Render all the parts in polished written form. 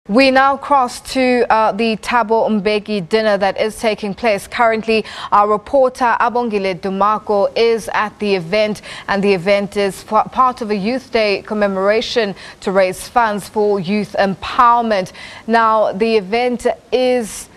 We now cross to the Thabo Mbeki dinner that is taking place. Currently, our reporter Abongile Dumako is at the event, and the event is part of a Youth Day commemoration to raise funds for youth empowerment. Now, the event is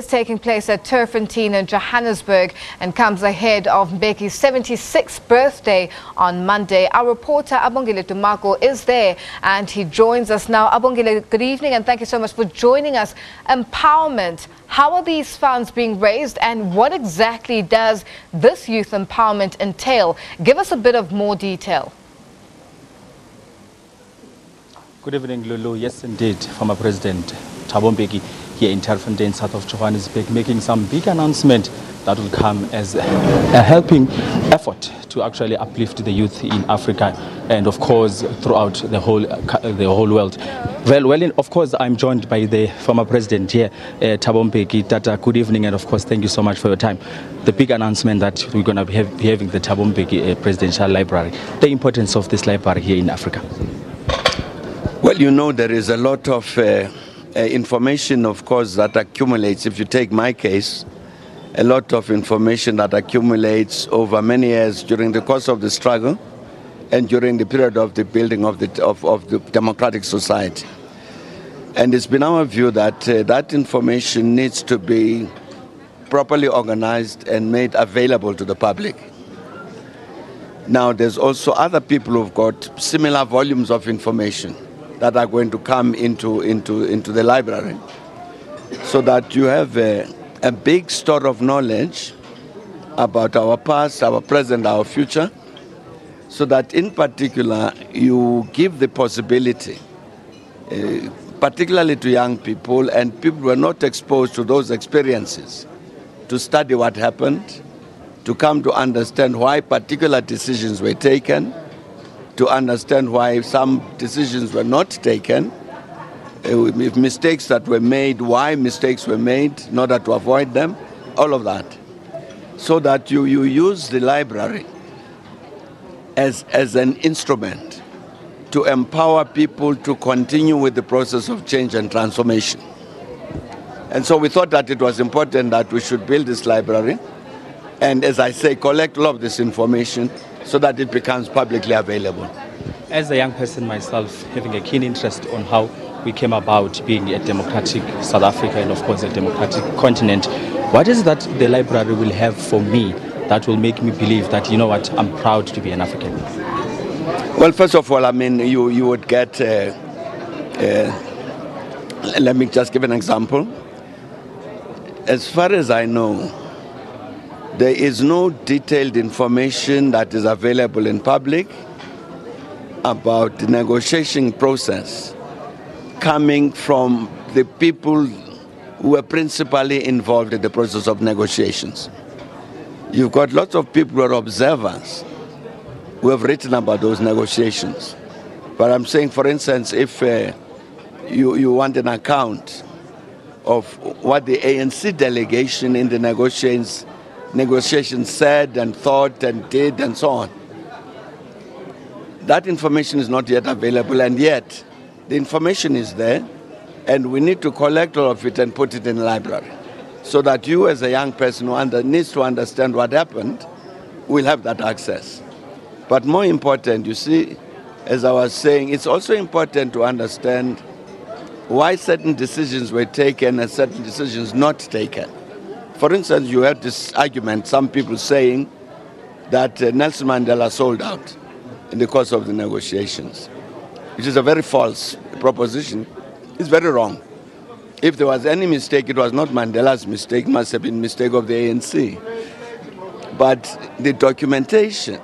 taking place at Turffontein in Johannesburg and comes ahead of Mbeki's 76th birthday on Monday. Our reporter Abongile Dumako is there and he joins us now. Abongile, good evening and thank you so much for joining us. Empowerment, how are these funds being raised and what exactly does this youth empowerment entail? Give us a bit of more detail. Good evening, Lulu. Yes, indeed, former President Thabo Mbeki here in Turffontein, south of Johannesburg, making some big announcement that will come as a helping effort to actually uplift the youth in Africa and, of course, throughout the whole world. Well, of course, I'm joined by the former president here, Thabo Mbeki. Tata, good evening, and of course, thank you so much for your time. The big announcement that we're going to be having the Thabo Mbeki Presidential Library, the importance of this library here in Africa. Well, you know, there is a lot of information, of course, that accumulates. If you take my case, a lot of information that accumulates over many years during the course of the struggle and during the period of the building of the democratic society. And it's been our view that that information needs to be properly organized and made available to the public. Now, there's also other people who've got similar volumes of information that are going to come into the library, so that you have a big store of knowledge about our past, our present, our future, so that in particular you give the possibility, particularly to young people and people who are not exposed to those experiences, to study what happened, to come to understand why particular decisions were taken, to understand why some decisions were not taken, if mistakes that were made, why mistakes were made, in order to avoid them, all of that. So that you use the library as an instrument to empower people to continue with the process of change and transformation. And so we thought that it was important that we should build this library and, as I say, collect all of this information so that it becomes publicly available. As a young person myself, having a keen interest on how we came about being a democratic South Africa and, of course, a democratic continent, what is that the library will have for me that will make me believe that, you know what, I'm proud to be an African? Well, first of all, I mean, you would get, let me just give an example. As far as I know, there is no detailed information that is available in public about the negotiation process coming from the people who were principally involved in the process of negotiations. You've got lots of people who are observers who have written about those negotiations. But I'm saying, for instance, if you want an account of what the ANC delegation in the negotiations said and thought and did and so on, that information is not yet available, and yet the information is there, and we need to collect all of it and put it in the library so that you, as a young person who needs to understand what happened, will have that access. But more important, you see, as I was saying, it's also important to understand why certain decisions were taken and certain decisions not taken. For instance, you had this argument, some people saying that Nelson Mandela sold out in the course of the negotiations, which is a very false proposition. It's very wrong. If there was any mistake, it was not Mandela's mistake, it must have been a mistake of the ANC. But the documentation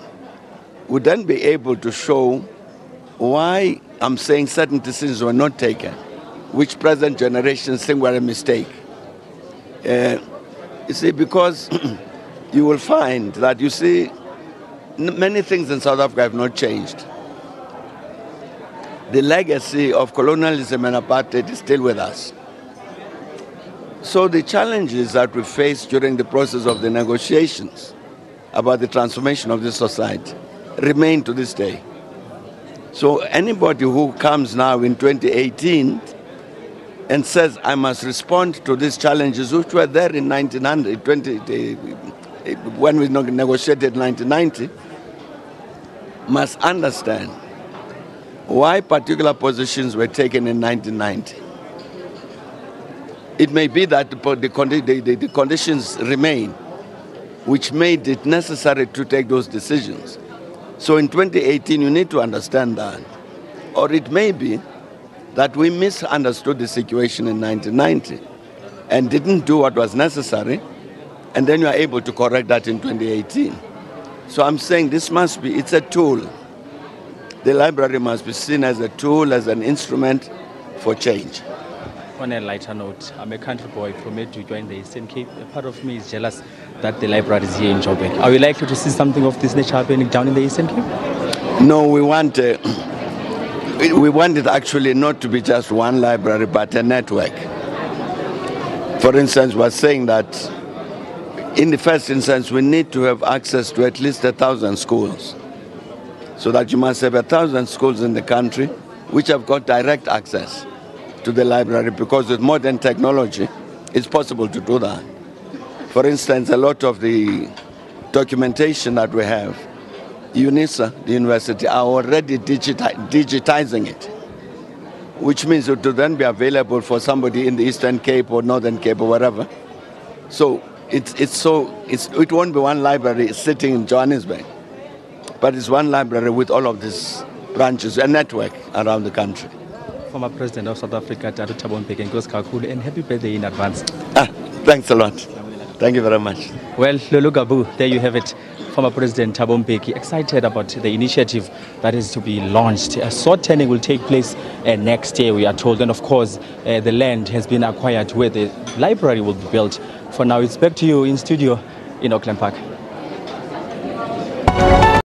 would then be able to show why I'm saying certain decisions were not taken, which present generations think were a mistake. You see, because you will find that, you see, many things in South Africa have not changed. The legacy of colonialism and apartheid is still with us. So the challenges that we faced during the process of the negotiations about the transformation of this society remain to this day. So anybody who comes now in 2018 and says, I must respond to these challenges which were there in 1900, when we negotiated 1990, must understand why particular positions were taken in 1990. It may be that the conditions remain, which made it necessary to take those decisions. So in 2018, you need to understand that. Or it may be that we misunderstood the situation in 1990 and didn't do what was necessary, and then you are able to correct that in 2018. So I'm saying this must be, it's a tool. The library must be seen as a tool, as an instrument for change. On a lighter note, I'm a country boy promoted to join the Eastern Cape. A part of me is jealous that the library is here in Joburg. Are we likely to see something of this nature happening down in the Eastern Cape? No, we want it actually not to be just one library, but a network. For instance, we're saying that in the first instance, we need to have access to at least 1,000 schools. So that you must have 1,000 schools in the country which have got direct access to the library, because with modern technology, it's possible to do that. For instance, a lot of the documentation that we have, UNISA, the university, are already digitizing it, which means it will then be available for somebody in the Eastern Cape or Northern Cape or wherever. So it won't be one library sitting in Johannesburg, but it's one library with all of these branches, a network around the country. Former President of South Africa, Thabo Mbeki, and happy birthday in advance. Thanks a lot. Thank you very much. Well, Lulu Gabu, there you have it. Former President Thabo Mbeki excited about the initiative that is to be launched. A sword turning will take place next year, we are told. And of course, the land has been acquired where the library will be built. For now, it's back to you in studio in Auckland Park.